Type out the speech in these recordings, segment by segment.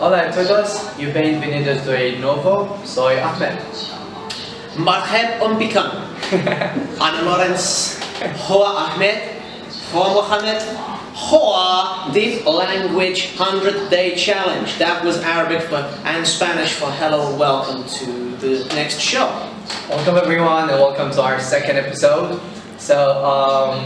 Hola a todos y bienvenidos de nuevo, soy Ahmed. مرحب بكم. أنا لورنس. هو أحمد. هو محمد. هو Deep Language 100-Day Challenge. That was Arabic and Spanish for hello, welcome to the next show. Welcome everyone and welcome to our second episode. So,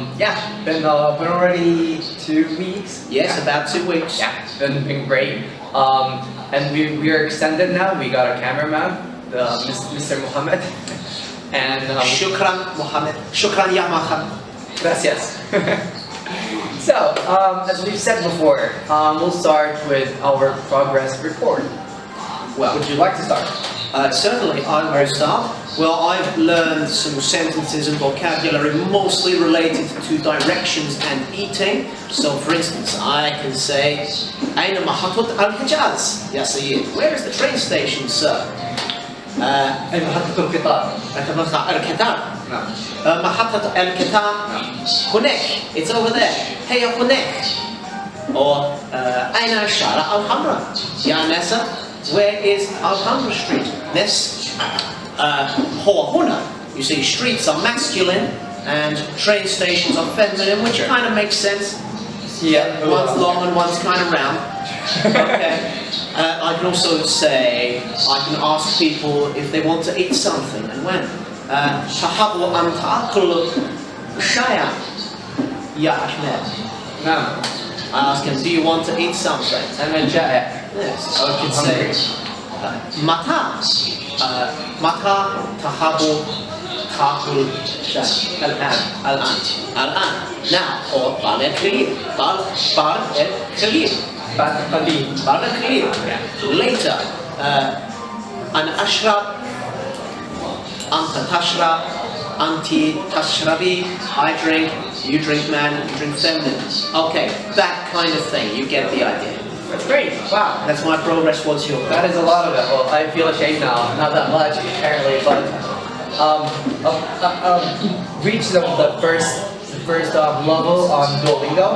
been already 2 weeks. Yes, about 2 weeks. Yeah, it's been great. And we are extended now. We got our cameraman, Mr. Mohammed. And Shukran, Mohammed. Shukran, ya Mohammed. Gracias. So, as we've said before, we'll start with our progress report. Well, would you like to start? Certainly, I will start. Well, I've learned some sentences and vocabulary mostly related to directions and eating. So, for instance, I can say, أين محطة الحجاز يا سيد? Where is the train station, sir? أين محطة القطار؟ القطار. محطة القطار. هناك. It's over there. هي هناك. Or أين الشارع الحمراء؟ يا ناس, where is Algebra Street? This. هو هنا. You see, streets are masculine and train stations are feminine, which kind of makes sense. Yeah. One's long and one's kind of round. Okay. I can also say, I can ask people if they want to eat something and when. تحب أن تأكل شيئا يا أحمد? No. I ask him, do you want to eat something? أنا جائع. Yes. I could say, متى تحب تأكل شيئا؟ الآن. Now. Or بعد قليل. بعد قليل. Later. أنا أشرب. أنت تشرب. أنت تشربي. I drink. You drink man. You drink feminine. Okay, that kind of thing. You get the idea. That's great. Wow. That's my progress. What's your? That is a lot of it. Well, I feel ashamed now. Not that much, apparently, but reached the first level on Duolingo.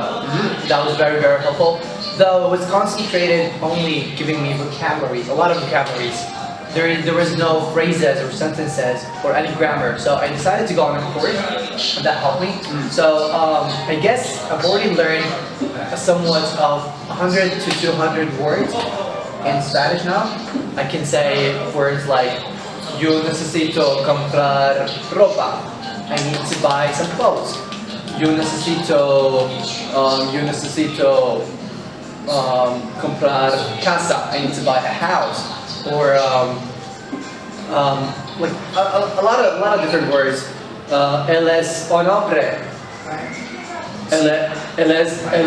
That was very, very helpful. Though it was concentrated only giving me vocabularies, a lot of vocabularies. There was no phrases or sentences or any grammar, so I decided to go on a course, and that helped me. So I guess I've already learned somewhat of 100 to 200 words in Spanish now. I can say words like yo necesito comprar ropa. I need to buy some clothes. Yo necesito comprar casa. I need to buy a house. Or like a lot of different words. Él es un hombre. Él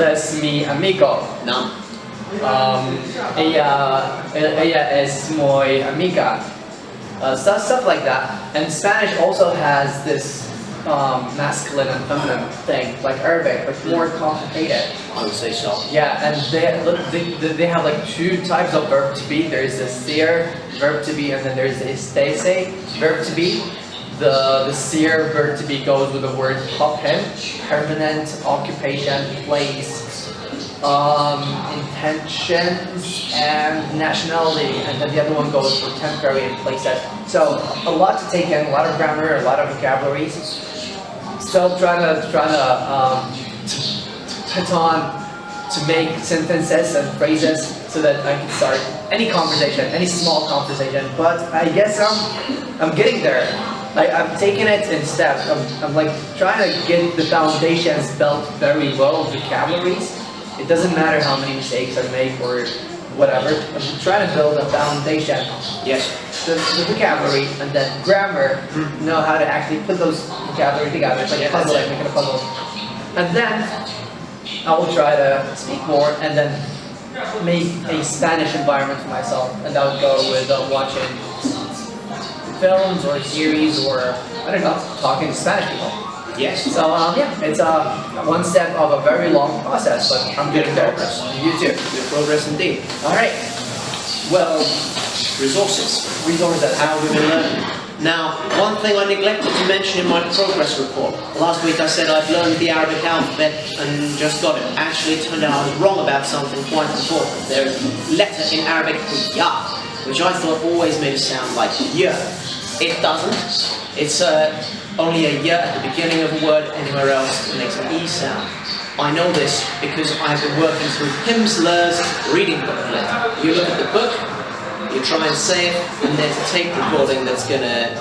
es mi amigo. No. Ella es muy amiga. Stuff like that. And Spanish also has this masculine and feminine thing, like Arabic, but more complicated. I would say so. Yeah, and they have like 2 types of verb to be. There's the ser, verb to be, and then there's the estese, verb to be. The ser, verb to be goes with the word hoppen, permanent, occupation, place, intentions, and nationality. And then the other one goes for temporary and places. So a lot to take in, a lot of grammar, a lot of vocabularies. Still trying to put on to make sentences and phrases so that I can start any conversation, any small conversation. But I guess I'm getting there. I'm taking it in steps. I'm like trying to get the foundations built very well, vocabularies. It doesn't matter how many mistakes I make or whatever. I'm trying to build a foundation. Yes. The vocabulary and then grammar, know how to actually put those vocabulary together. It's like a puzzle, like making a puzzle. And then I will try to speak more and then make a Spanish environment for myself. And that would go with watching films or series or, I don't know, talking to Spanish people. Yes. So it's one step of a very long process, but I'm getting there. You too. Good progress indeed. All right. Well, resources. Resources. How do we learn? Now, one thing I neglected to mention in my progress report. Last week I said I'd learned the Arabic alphabet and just got it. Actually, it turned out I was wrong about something quite important. There's a letter in Arabic called ya, which I thought always made it sound like ya. It doesn't. It's only a ya at the beginning of a word. Anywhere else it makes an e sound. I know this because I've been working through Pimsleur's reading booklet. You look at the book, you try and say it, and there's a tape recording that's gonna,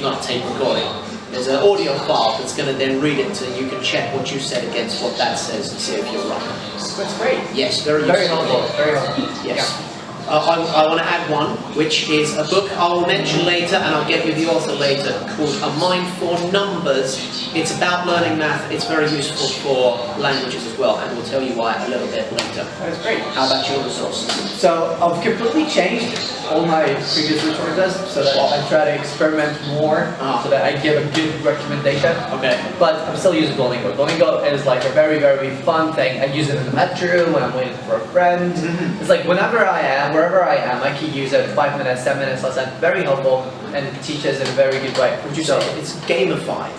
not a tape recording, there's an audio file that's gonna then read it so you can check what you said against what that says and see if you're wrong. That's great. Yes, very helpful. Very helpful. Yes. Yeah. I want to add one, which is a book I'll mention later, and I'll get you the author later, called A Mind for Numbers. It's about learning math. It's very useful for languages as well, and we'll tell you why a little bit later. That's great. How about your resources? So I've completely changed all my previous resources so that I try to experiment more, so that I give a good recommendation. Okay. But I'm still using Duolingo. Duolingo is like a very, very fun thing. I use it in the metro, when I'm waiting for a friend. It's like whenever I am, wherever I am, I can use it. 5 minutes, 10 minutes lesson. Very helpful, and it teaches in a very good way. Would you say it's gamified?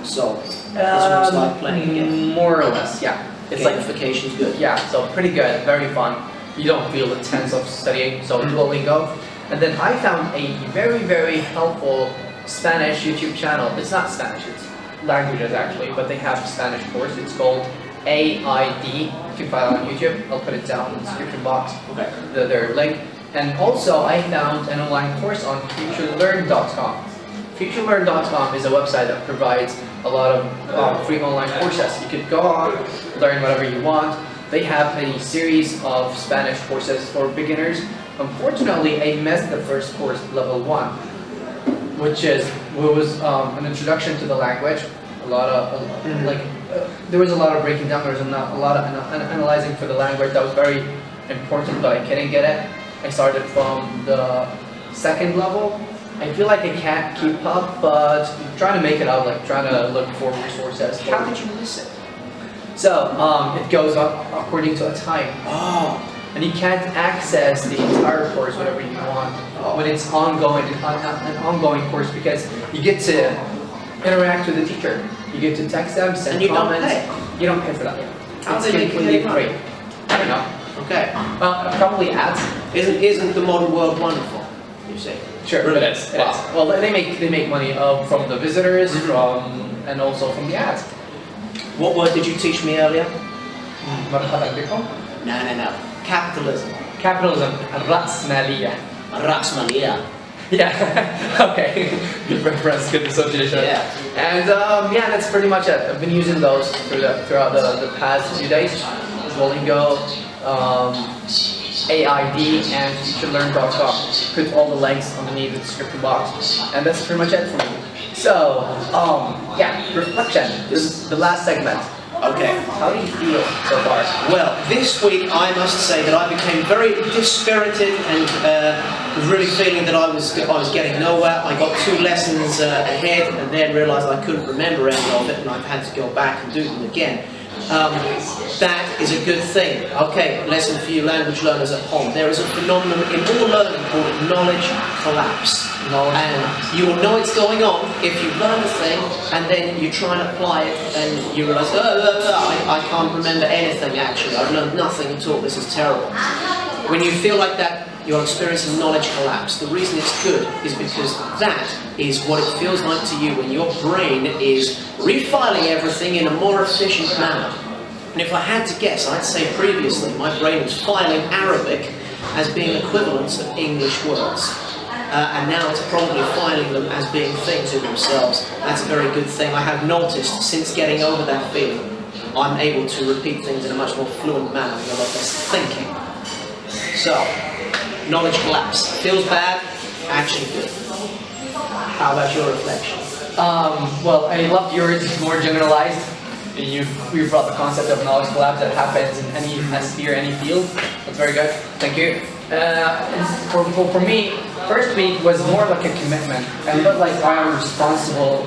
So it's almost like playing a game. More or less, yeah. It's like Gamification's good. yeah, so pretty good, very fun. You don't feel the tense of studying, so Duolingo. And then I found a very, very helpful Spanish YouTube channel. It's not Spanish, it's languages actually, but they have a Spanish course. It's called AID. You can find it on YouTube. I'll put it down in the description box, Okay. their link. And also I found an online course on futurelearn.com. Futurelearn.com is a website that provides a lot of free online courses. You could go on, learn whatever you want. They have a series of Spanish courses for beginners. Unfortunately, I missed the first course, level 1, which was an introduction to the language. A lot of there was a lot of breaking down. There was a lot of analyzing for the language that was very important, but I couldn't get it. I started from the second level. I feel like I can't keep up, but I'm trying to make it out, like trying to look for resources. How did you miss it? So, it goes up according to a time. Oh. And you can't access the entire course whenever you want when it's ongoing, an ongoing course, because you get to interact with the teacher. You get to text them, send And you comments. don't pay? You don't pay for that. How It's do they make completely you pay? free. I don't know. Okay. Probably ads. Isn't the modern world wonderful? You say. Sure, Really? it is. It Wow. is. Well, they make money from the visitors, and also from the ads. What word did you teach me earlier? مرحبا بكم. No. Capitalism. Capitalism. الرأسمالية. Rasmalia. Yeah. Okay. Good reference. Good association. Yeah. And yeah, that's pretty much it. I've been using those throughout the past few days. Duolingo, AID, and futurelearn.com. Put all the links underneath the description box. And that's pretty much it for me. So, yeah, reflection. This is the last segment. Okay. How do you feel so far? Well, this week I must say that I became very dispirited and was really feeling that I was getting nowhere. I got 2 lessons ahead and then realised I couldn't remember any of it, and I've had to go back and do them again. That is a good thing. Okay, lesson for you language learners at home. There is a phenomenon in all learning called knowledge collapse. And you will know it's going on if you learn a thing and then you try and apply it and you realise, I can't remember anything actually. I've learned nothing at all. This is terrible. When you feel like that, you're experiencing knowledge collapse. The reason it's good is because that is what it feels like to you when your brain is refiling everything in a more efficient manner. And if I had to guess, I'd say previously my brain was filing Arabic as being equivalents of English words. And now it's probably filing them as being things in themselves. That's a very good thing. I have noticed since getting over that feeling, I'm able to repeat things in a much more fluent manner with a lot less thinking. So, knowledge collapse. Feels bad, actually good. How about your reflection? Well, I loved yours, more generalized. You brought the concept of knowledge collapse that happens in any sphere, any field. That's very good. Thank you. For me, first week was more like a commitment. I felt like I am responsible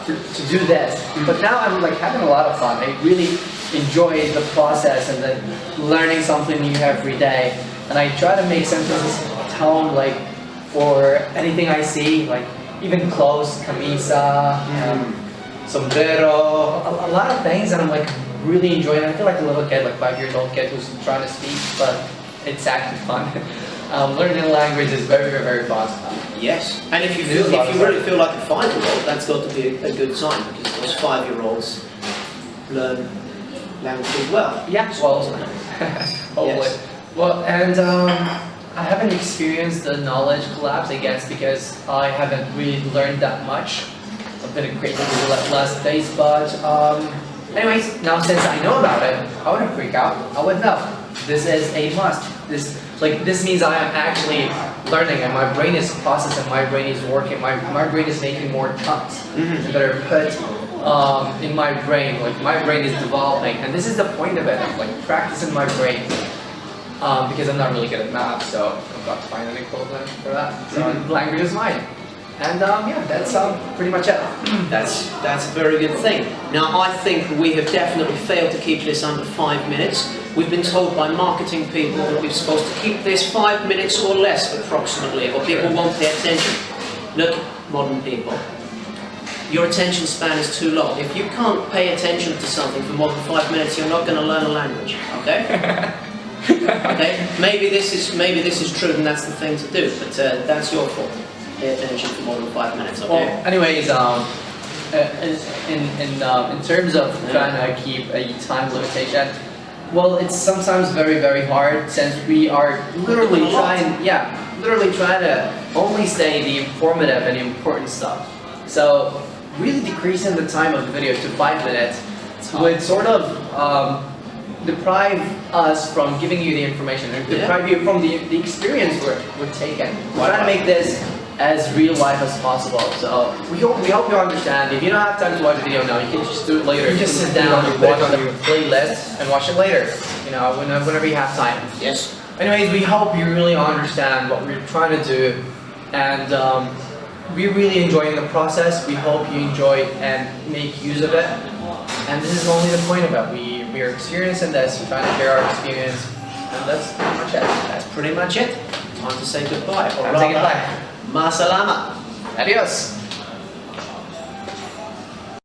to do this. But now I'm like having a lot of fun. I really enjoy the process and then learning something new every day. And I try to make sentences tone like for anything I see, like even clothes, camisa, sombrero, a lot of things, and I'm like really enjoying it. I feel like a little kid, like 5-year-old kid who's trying to speak, but it's actually fun. Learning a language is very, very, very fun. Yes, and if you really feel like a 5-year-old, that's got to be a good sign, because those 5-year-olds learn language as well. Yeah, well, hopefully. Yes. Well, and I haven't experienced the knowledge collapse, I guess, because I haven't really learned that much. I've been a great deal the last days, but anyways, now since I know about it, I wouldn't freak out. I would know. This is a must. This means I am actually learning, and my brain is processing, my brain is working, my brain is making more tons that are put in my brain. Like my brain is developing, and this is the point of it. I'm like practicing my brain because I'm not really good at math, so I've got to find an equivalent for that. So language is mine. And yeah, that's pretty much it. That's a very good thing. Now I think we have definitely failed to keep this under 5 minutes. We've been told by marketing people that we're supposed to keep this 5 minutes or less approximately, or people won't pay attention. Look, modern people, your attention span is too low. If you can't pay attention to something for more than 5 minutes, you're not going to learn a language, okay? Okay? Maybe this is true and that's the thing to do, but that's your fault. Pay attention for more than 5 minutes, okay? Well, anyways, in terms of trying to keep a time limitation, well, it's sometimes very, very hard since we are literally trying to only say the informative and important stuff. So really decreasing the time of the video to 5 minutes would sort of deprive us from giving you the information and deprive you from the experience we're taking. We're trying to make this as real life as possible. So we hope you understand. If you don't have time to watch the video now, you can just do it later. You just sit down, put it on your playlist, and watch it later. You know, whenever you have time. Yes. Anyways, we hope you really understand what we're trying to do, and we're really enjoying the process. We hope you enjoy and make use of it. And this is only the point of it. We are experiencing this. We're trying to share our experience, and that's pretty much it. That's pretty much it. Time to say goodbye. Time to say goodbye. Ma salama. Adios.